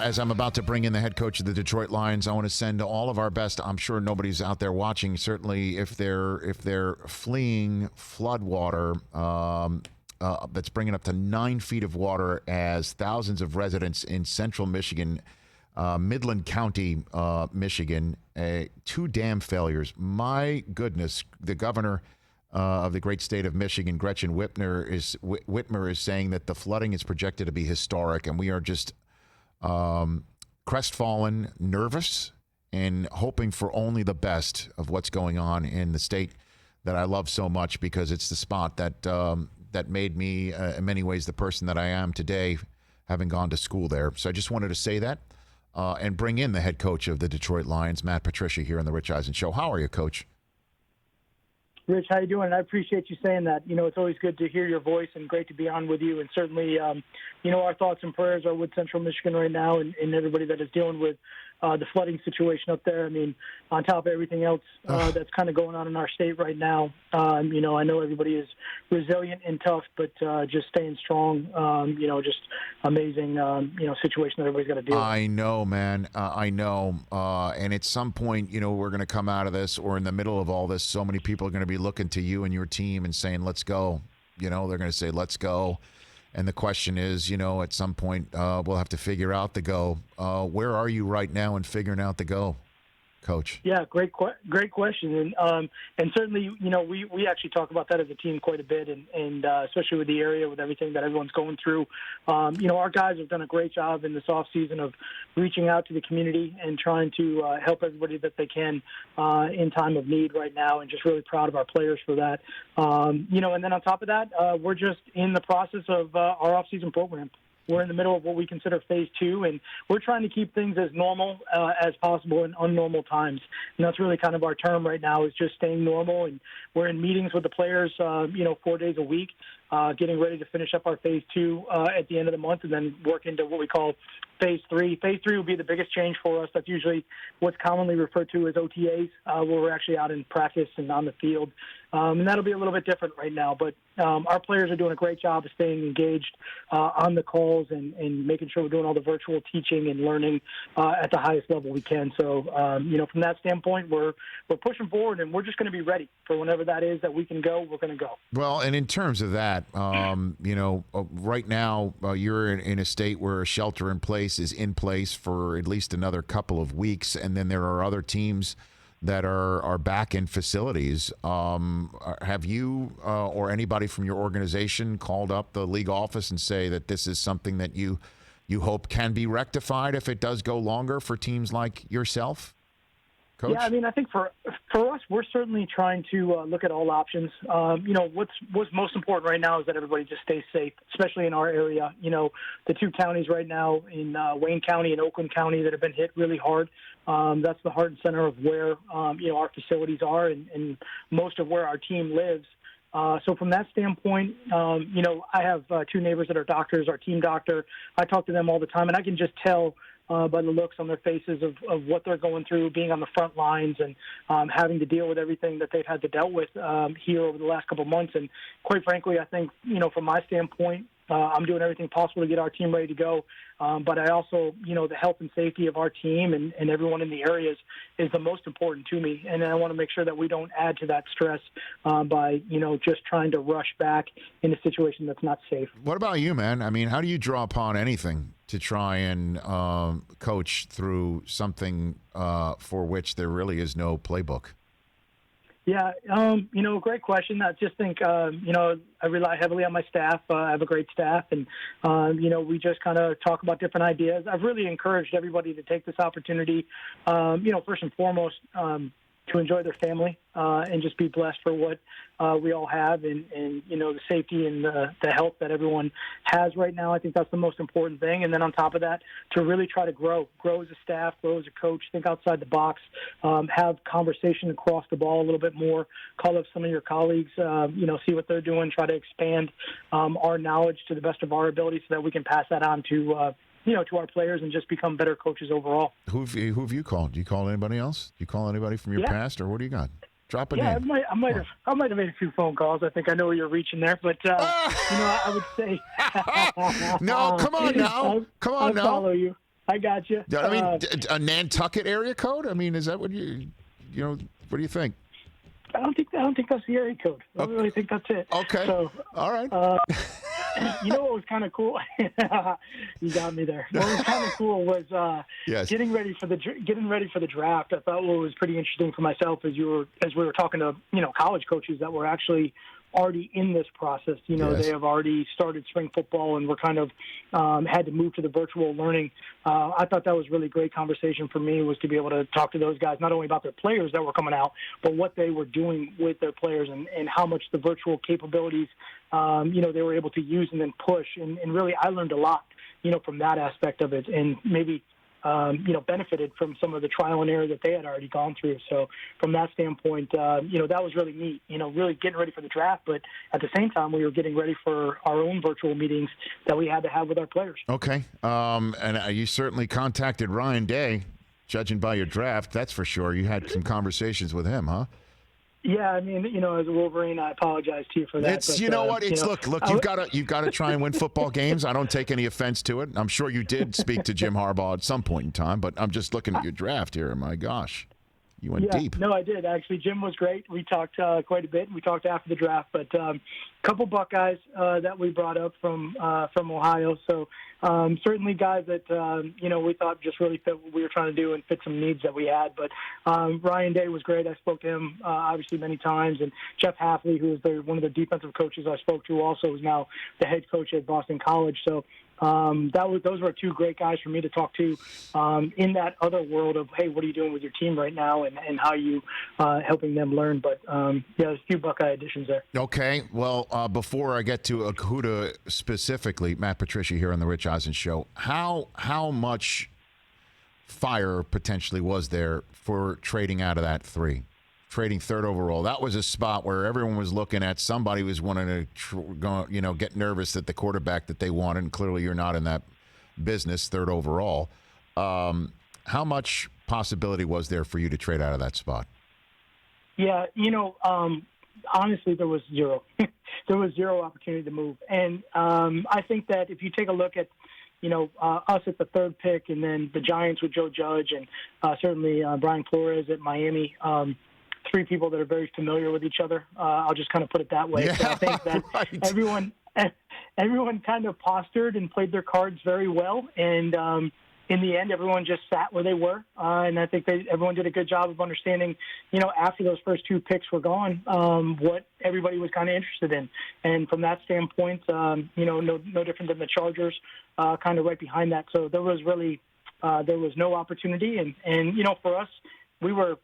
As I'm about to bring in the head coach of the Detroit Lions, I want to send all of our best. I'm sure nobody's out there watching. Certainly, if they're fleeing flood water that's bringing up to 9 feet of water, as thousands of residents in central Michigan, Midland County, Michigan, 2 dam failures. My goodness, the governor of the great state of Michigan, Gretchen Whitmer, is saying that the flooding is projected to be historic, and we are just crestfallen, nervous, and hoping for only the best of what's going on in the state that I love so much, because it's the spot that that made me, in many ways, the person that I am today, having gone to school there. So I just wanted to say that and bring in the head coach of the Detroit Lions, Matt Patricia, here on the Rich Eisen Show. How are you, Coach? Rich, how you doing? I appreciate you saying that. You know, it's always good to hear your voice and great to be on with you. And certainly, you know, our thoughts and prayers are with Central Michigan right now and everybody that is dealing with the flooding situation up there. I mean, on top of everything else that's kind of going on in our state right now, you know, I know everybody is resilient and tough, but just staying strong, you know, just amazing, you know, situation that everybody's got to deal with. I know, man. I know. And at some point, you know, we're going to come out of this, or in the middle of all this, so many people are going to be looking to you and your team and saying, let's go. You know, they're going to say, let's go. And the question is, you know, at some point we'll have to figure out the go. Where are you right now in figuring out the go, Coach? Yeah, great question, and certainly, you know, we actually talk about that as a team quite a bit, and especially with the area, with everything that everyone's going through. You know, our guys have done a great job in this offseason of reaching out to the community and trying to help everybody that they can in time of need right now, and just really proud of our players for that. You know, and then on top of that, we're just in the process of our offseason program. We're in the middle of what we consider phase 2, and we're trying to keep things as normal as possible in unnormal times. And that's really kind of our term right now, is just staying normal. And we're in meetings with the players, you know, 4 days a week, getting ready to finish up our phase 2 at the end of the month, and then work into what we call phase 3. Phase 3 will be the biggest change for us. That's usually what's commonly referred to as OTAs, where we're actually out in practice and on the field. And that'll be a little bit different right now. But our players are doing a great job of staying engaged on the calls and making sure we're doing all the virtual teaching and learning at the highest level we can. So, you know, from that standpoint, we're pushing forward, and we're just going to be ready for whenever that is that we can go, we're going to go. Well, and in terms of that, you know, right now you're in a state where a shelter in place is in place for at least another couple of weeks, and then there are other teams that are back in facilities. Have you or anybody from your organization called up the league office and say that this is something that you hope can be rectified if it does go longer for teams like yourself, Coach? Yeah, I mean, I think for us, we're certainly trying to look at all options. You know, what's most important right now is that everybody just stays safe, especially in our area. You know, the 2 counties right now in Wayne County and Oakland County that have been hit really hard. That's the heart and center of where, you know, our facilities are and most of where our team lives. So from that standpoint, you know, I have 2 neighbors that are doctors, our team doctor. I talk to them all the time, and I can just tell by the looks on their faces of what they're going through, being on the front lines and having to deal with everything that they've had to deal with here over the last couple of months. And quite frankly, I think, you know, from my standpoint, I'm doing everything possible to get our team ready to go. But I also, you know, the health and safety of our team and everyone in the areas is the most important to me. And I want to make sure that we don't add to that stress by, you know, just trying to rush back in a situation that's not safe. What about you, man? I mean, how do you draw upon anything to try and coach through something for which there really is no playbook? Yeah, you know, great question. I just think, you know, I rely heavily on my staff. I have a great staff, and, you know, we just kind of talk about different ideas. I've really encouraged everybody to take this opportunity, you know, first and foremost, to enjoy their family and just be blessed for what we all have and, you know, the safety and the health that everyone has right now. I think that's the most important thing. And then on top of that, to really try to grow as a staff, grow as a coach, think outside the box, have conversation across the ball a little bit more, call up some of your colleagues, you know, see what they're doing, try to expand our knowledge to the best of our ability so that we can pass that on to you know, to our players and just become better coaches overall. Who have you called? Do you call anybody else? Do you call anybody from your past, or what do you got? Drop a name. I might have made a few phone calls. I think I know where you're reaching there, but you know, I would say no. Come on now. Come on now. Follow you. I got you. I mean, a Nantucket area code? I mean, is that what what do you think? I don't think that's the area code. I don't really think that's it. Okay. So, all right. You know what was kind of cool? You got me there. What was kind of cool was yes. getting ready for the draft. I thought what was pretty interesting for myself as we were talking to college coaches that were actually already in this process. Yes. They have already started spring football and were kind of had to move to the virtual learning. I thought that was really great conversation for me, was to be able to talk to those guys, not only about their players that were coming out, but what they were doing with their players and how much the virtual capabilities, they were able to use and then push. And really, I learned a lot, from that aspect of it, and maybe benefited from some of the trial and error that they had already gone through. So from that standpoint, that was really neat, really getting ready for the draft. But at the same time, we were getting ready for our own virtual meetings that we had to have with our players. Okay. And you certainly contacted Ryan Day, judging by your draft. That's for sure. You had some conversations with him, huh? Yeah, I mean, as a Wolverine, I apologize to you for that. It's, look, you've got to try and win football games. I don't take any offense to it. I'm sure you did speak to Jim Harbaugh at some point in time, but I'm just looking at your draft here. My gosh, you went deep. No, I did actually. Jim was great. We talked quite a bit. We talked after the draft, but a couple Buckeyes that we brought up from Ohio. So certainly guys that we thought just really fit what we were trying to do and fit some needs that we had. But Ryan Day was great. I spoke to him obviously many times, and Jeff Hafley, who is one of the defensive coaches I spoke to, also is now the head coach at Boston College. So those were two great guys for me to talk to in that other world of, hey, what are you doing with your team right now, and how you helping them learn. But there's a few Buckeye additions there. Okay, well, before I get to Okudah specifically, Matt Patricia here on the Rich Eisen Show, how much fire potentially was there for trading out of that three? Trading third overall. That was a spot where everyone was looking at somebody was wanting to get nervous at the quarterback that they wanted, and clearly you're not in that business, third overall. How much possibility was there for you to trade out of that spot? Yeah, honestly, there was zero. There was zero opportunity to move. And I think that if you take a look at, us at the third pick, and then the Giants with Joe Judge, and certainly Brian Flores at Miami, three people that are very familiar with each other. I'll just kind of put it that way. Yeah, so I think that everyone kind of postured and played their cards very well. And in the end, everyone just sat where they were. And I think everyone did a good job of understanding, after those first two picks were gone, what everybody was kind of interested in. And from that standpoint, no different than the Chargers, kind of right behind that. So there was really there was no opportunity. And for us, we were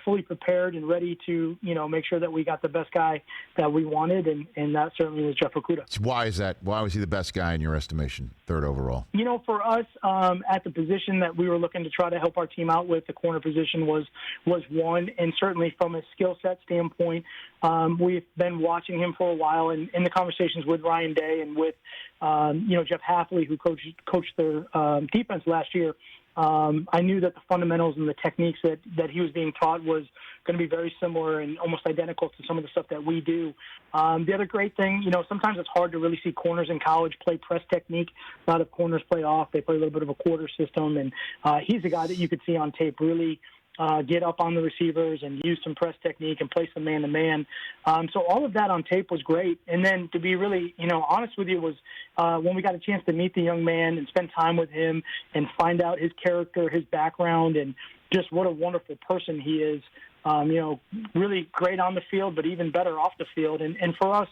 fully prepared and ready to, make sure that we got the best guy that we wanted, and that certainly was Jeff Okudah. So why is that? Why was he the best guy in your estimation, third overall? For us, at the position that we were looking to try to help our team out with, the corner position was one, and certainly from a skill set standpoint, we've been watching him for a while, and in the conversations with Ryan Day and with, Jeff Hafley, who coached their defense last year. I knew that the fundamentals and the techniques that he was being taught was going to be very similar and almost identical to some of the stuff that we do. The other great thing, sometimes it's hard to really see corners in college play press technique. A lot of corners play off. They play a little bit of a quarter system, and he's a guy that you could see on tape really get up on the receivers and use some press technique and play some man-to-man. So all of that on tape was great. And then to be really, honest with you, was when we got a chance to meet the young man and spend time with him and find out his character, his background, and just what a wonderful person he is. Really great on the field, but even better off the field. And for us,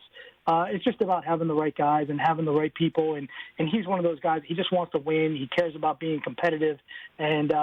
it's just about having the right guys and having the right people. And he's one of those guys, he just wants to win. He cares about being competitive and,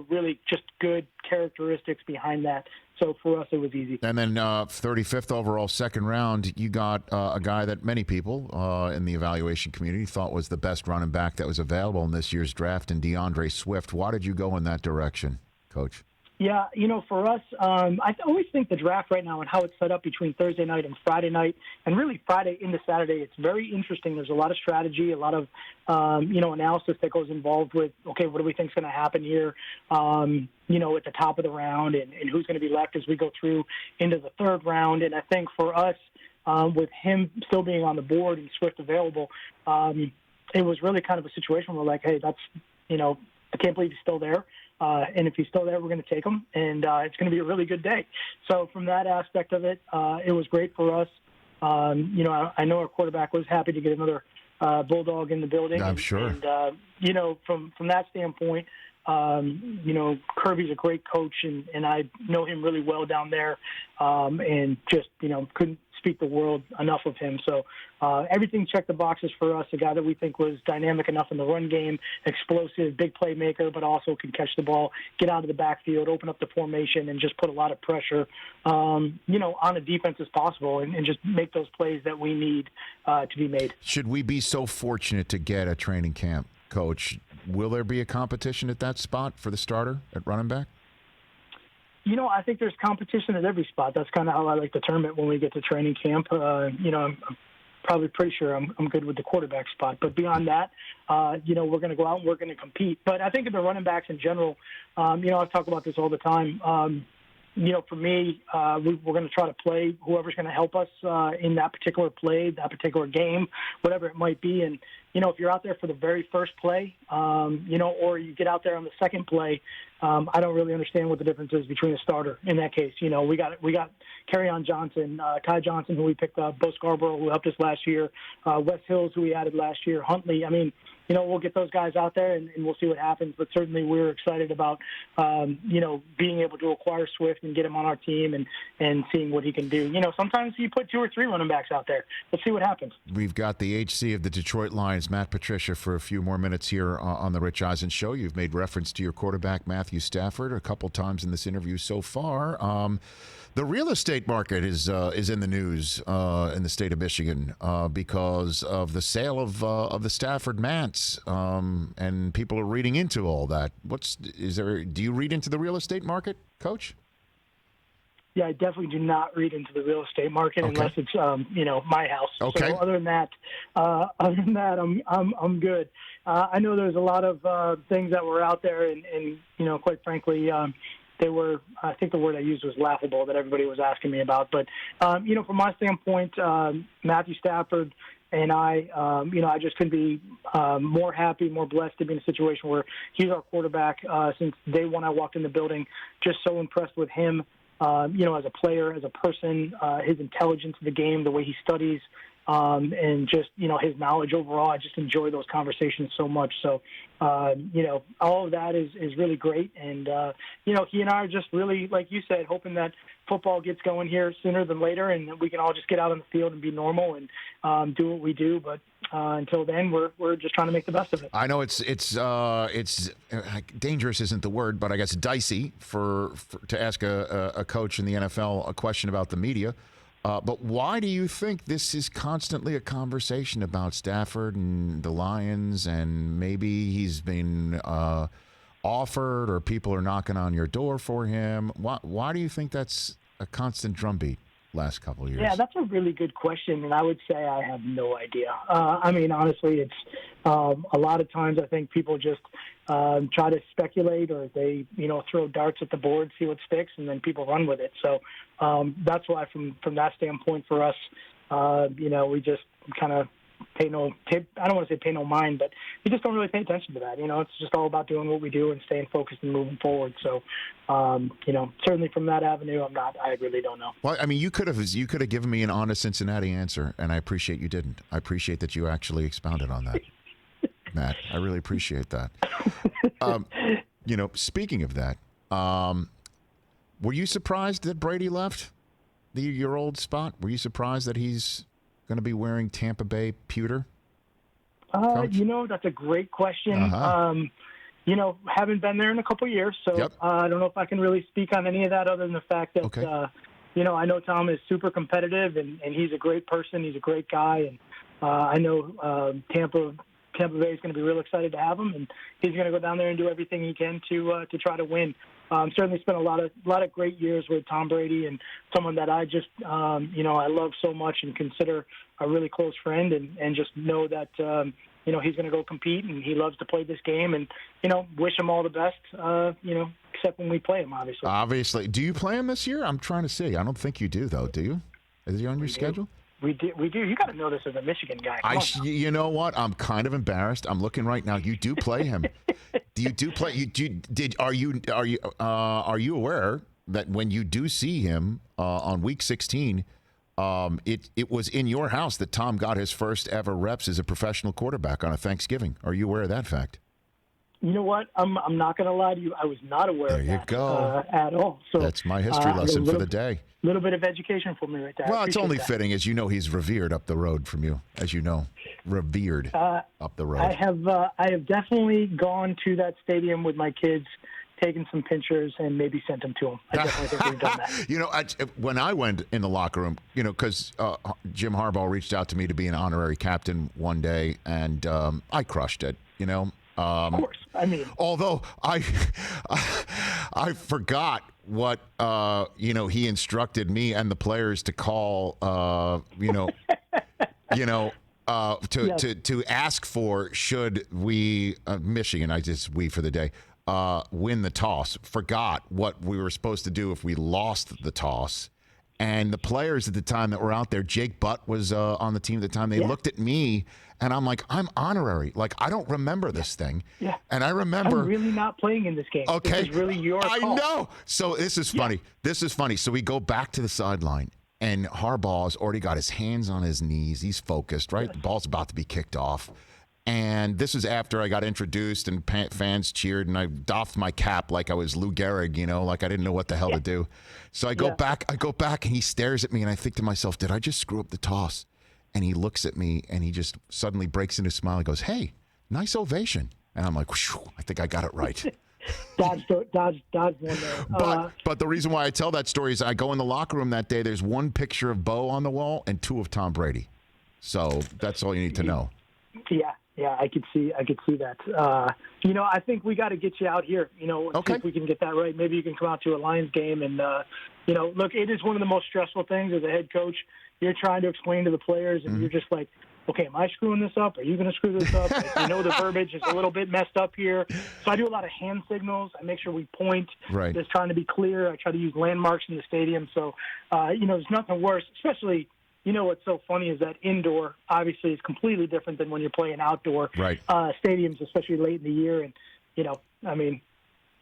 really just good characteristics behind that. So for us, it was easy. And then 35th overall, second round, you got a guy that many people in the evaluation community thought was the best running back that was available in this year's draft, in DeAndre Swift. Why did you go in that direction, Coach? Yeah, for us, I always think the draft right now and how it's set up between Thursday night and Friday night, and really Friday into Saturday, it's very interesting. There's a lot of strategy, a lot of, analysis that goes involved with, okay, what do we think is going to happen here, at the top of the round, and who's going to be left as we go through into the third round. And I think for us, with him still being on the board and Swift available, it was really kind of a situation where we're like, hey, that's, I can't believe he's still there. And if he's still there, we're going to take him, and it's going to be a really good day. So from that aspect of it, it was great for us. You know, I know our quarterback was happy to get another Bulldog in the building. I'm sure. And you know, from that standpoint, you know, Kirby's a great coach, and I know him really well down there, and just, you know, couldn't speak the world enough of him. So everything checked the boxes for us, a guy that we think was dynamic enough in the run game, explosive, big playmaker, but also could catch the ball, get out of the backfield, open up the formation, and just put a lot of pressure, you know, on the defense as possible, and just make those plays that we need to be made. Should we be so fortunate to get a training camp, Coach? Will there be a competition at that spot for the starter at running back? You know, I think there's competition at every spot. That's kind of how I like to term it when we get to training camp. You know, I'm probably pretty sure I'm good with the quarterback spot. But beyond that, you know, we're going to go out and we're going to compete. But I think of the running backs in general, you know, I've talked about this all the time. You know, for me, we're going to try to play whoever's going to help us in that particular play, that particular game, whatever it might be. And, you know, if you're out there for the very first play, you know, or you get out there on the second play, I don't really understand what the difference is between a starter in that case. You know, we got Kerryon Johnson, Ty Johnson, who we picked up, Bo Scarborough, who helped us last year, Wes Hills, who we added last year, Huntley. I mean, you know, we'll get those guys out there and we'll see what happens. But certainly we're excited about, you know, being able to acquire Swift and get him on our team and seeing what he can do. You know, sometimes you put 2 or 3 running backs out there. Let's see what happens. We've got the HC of the Detroit Lions, Matt Patricia, for a few more minutes here on the Rich Eisen Show. You've made reference to your quarterback, Matthew Stafford, a couple times in this interview so far. The real estate market is in the news in the state of Michigan because of the sale of the Stafford Mats, and people are reading into all that. Do you read into the real estate market, Coach? Yeah, I definitely do not read into the real estate market unless it's you know, my house. Okay. So other than that, I'm good. I know there's a lot of things that were out there, and you know, quite frankly, they were, I think the word I used was laughable, that everybody was asking me about. But, you know, from my standpoint, Matthew Stafford and I, you know, I just couldn't be more happy, more blessed to be in a situation where he's our quarterback. Since day one I walked in the building, just so impressed with him, you know, as a player, as a person, his intelligence of the game, the way he studies, and just, you know, his knowledge overall. I just enjoy those conversations so much. So, you know, all of that is really great. And, you know, he and I are just really, like you said, hoping that football gets going here sooner than later and we can all just get out on the field and be normal and do what we do. But until then, we're just trying to make the best of it. I know it's dangerous isn't the word, but I guess dicey for to ask a coach in the NFL a question about the media. But why do you think this is constantly a conversation about Stafford and the Lions, and maybe he's been offered or people are knocking on your door for him? Why do you think that's a constant drumbeat last couple of years? Yeah, that's a really good question, and I would say I have no idea. I mean, honestly, it's a lot of times I think people just try to speculate, or they, you know, throw darts at the board, see what sticks, and then people run with it. So that's why, from that standpoint, for us, you know, we just kind of I don't want to say pay no mind, but we just don't really pay attention to that. You know, it's just all about doing what we do and staying focused and moving forward. So, you know, certainly from that avenue, I really don't know. Well, I mean, you could have given me an honest Cincinnati answer, and I appreciate you didn't. I appreciate that you actually expounded on that, Matt. I really appreciate that. You know, speaking of that, were you surprised that Brady left your old spot? Were you surprised that he's going to be wearing Tampa Bay pewter? You know, that's a great question. You know, haven't been there in a couple of years, so Yep. I don't know if I can really speak on any of that other than the fact that, you know, I know Tom is super competitive, and he's a great person. He's a great guy, and I know Tampa Bay is going to be real excited to have him, and he's going to go down there and do everything he can to try to win. Certainly spent a lot of great years with Tom Brady, and someone that I just, you know, I love so much and consider a really close friend, and just know that, you know, he's going to go compete, and he loves to play this game, and, you know, wish him all the best, you know, except when we play him, obviously. Obviously. Do you play him this year? I'm trying to see. I don't think you do, though. Do you? Is he on your schedule? We do. You got to know this as a Michigan guy. You know what? I'm kind of embarrassed. I'm looking right now. You do play him. play? Are you aware that when you do see him on week 16, it was in your house that Tom got his first ever reps as a professional quarterback on a Thanksgiving? Are you aware of that fact? You know what? I'm not going to lie to you. I was not aware of that. There you go. At all. So that's my history lesson for the day. A little bit of education for me right there. Well, it's only fitting, as you know, he's revered up the road from you, as you know, revered up the road. I have definitely gone to that stadium with my kids, taken some pictures, and maybe sent them to them. I definitely think we've done that. You know, when I went in the locker room, you know, because Jim Harbaugh reached out to me to be an honorary captain one day, and I crushed it, you know. Of course. I mean, although I forgot what he instructed me and the players to call to ask for should we Michigan, we for the day win the toss. Forgot what we were supposed to do if we lost the toss. And the players at the time that were out there, Jake Butt was on the team at the time. They looked at me, and I'm like, I'm honorary. Like, I don't remember this thing. Yeah. And I remember. I'm really not playing in this game. Okay. This is really your call. I know. So this is funny. This is funny. So we go back to the sideline, and Harbaugh's already got his hands on his knees. He's focused, right? The ball's about to be kicked off. And this is after I got introduced and fans cheered, and I doffed my cap like I was Lou Gehrig, you know, like I didn't know what the hell to do. So I go back, and he stares at me, and I think to myself, did I just screw up the toss? And he looks at me, and he just suddenly breaks into a smile and goes, hey, nice ovation. And I'm like, I think I got it right. Dodged one there. But the reason why I tell that story is I go in the locker room that day, there's one picture of Bo on the wall and two of Tom Brady. So that's all you need to know. Yeah, I could see that. I think we got to get you out here. See if we can get that right. Maybe you can come out to a Lions game and, look, it is one of the most stressful things as a head coach. You're trying to explain to the players, and you're just like, okay, am I screwing this up? Are you going to screw this up? Like, the verbiage is a little bit messed up here. So I do a lot of hand signals. I make sure we point. Right. Just trying to be clear. I try to use landmarks in the stadium. So, there's nothing worse, especially – what's so funny is that indoor obviously is completely different than when you're playing outdoor stadiums, especially late in the year. And,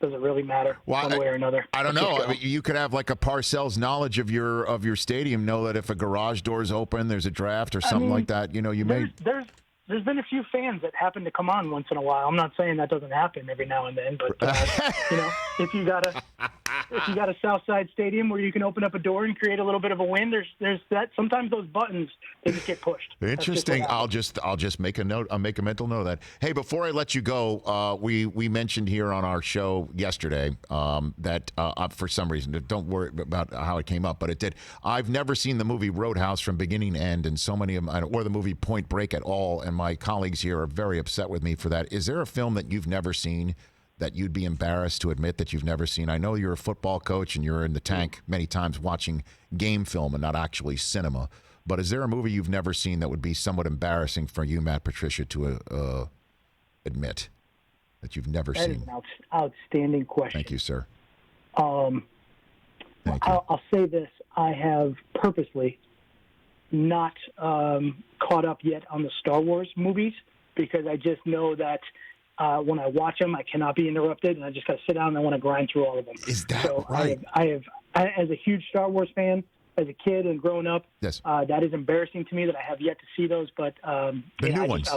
does it really matter one way or another? I don't know. I mean, you could have like a Parcells knowledge of your stadium, know that if a garage door is open, there's a draft or something like that. There's been a few fans that happen to come on once in a while. I'm not saying that doesn't happen every now and then, but if you got a South Side stadium where you can open up a door and create a little bit of a win, there's that. Sometimes those buttons they just get pushed. Interesting. I'll just make a note. I'll make a mental note of that. Hey, before I let you go, we mentioned here on our show yesterday that for some reason, don't worry about how it came up, but it did. I've never seen the movie Roadhouse from beginning to end, and so many of them, or the movie Point Break at all. And my colleagues here are very upset with me for that. Is there a film that you've never seen that you'd be embarrassed to admit that you've never seen? I know you're a football coach and you're in the tank many times watching game film and not actually cinema. But is there a movie you've never seen that would be somewhat embarrassing for you, Matt Patricia, to admit that you've never seen? That is an outstanding question. Thank you, sir. Thank you. I'll say this. I have purposely not caught up yet on the Star Wars movies because I just know that when I watch them, I cannot be interrupted, and I just got to sit down and I want to grind through all of them. Is that right? I have, as a huge Star Wars fan, as a kid and growing up, yes. That is embarrassing to me that I have yet to see those. But the new ones.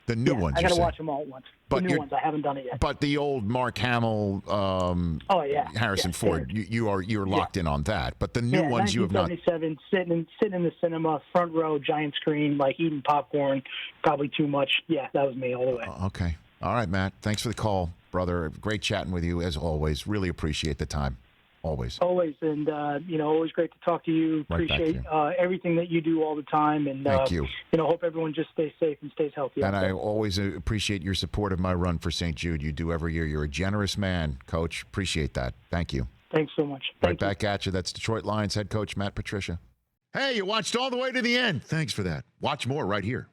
The new ones. I got to watch them all at once. But the new ones, I haven't done it yet. But the old Mark Hamill, Harrison Ford, you're locked in on that. But the new ones you have not. 1977, sitting in the cinema, front row, giant screen, like eating popcorn, probably too much. Yeah, that was me all the way. Okay. All right, Matt. Thanks for the call, brother. Great chatting with you as always. Really appreciate the time. Always. And, always great to talk to you. Appreciate everything that you do all the time. And, thank you. Hope everyone just stays safe and stays healthy. And I always appreciate your support of my run for St. Jude. You do every year. You're a generous man, Coach. Appreciate that. Thank you. Thanks so much. Right back at you. That's Detroit Lions head coach Matt Patricia. Hey, you watched all the way to the end. Thanks for that. Watch more right here.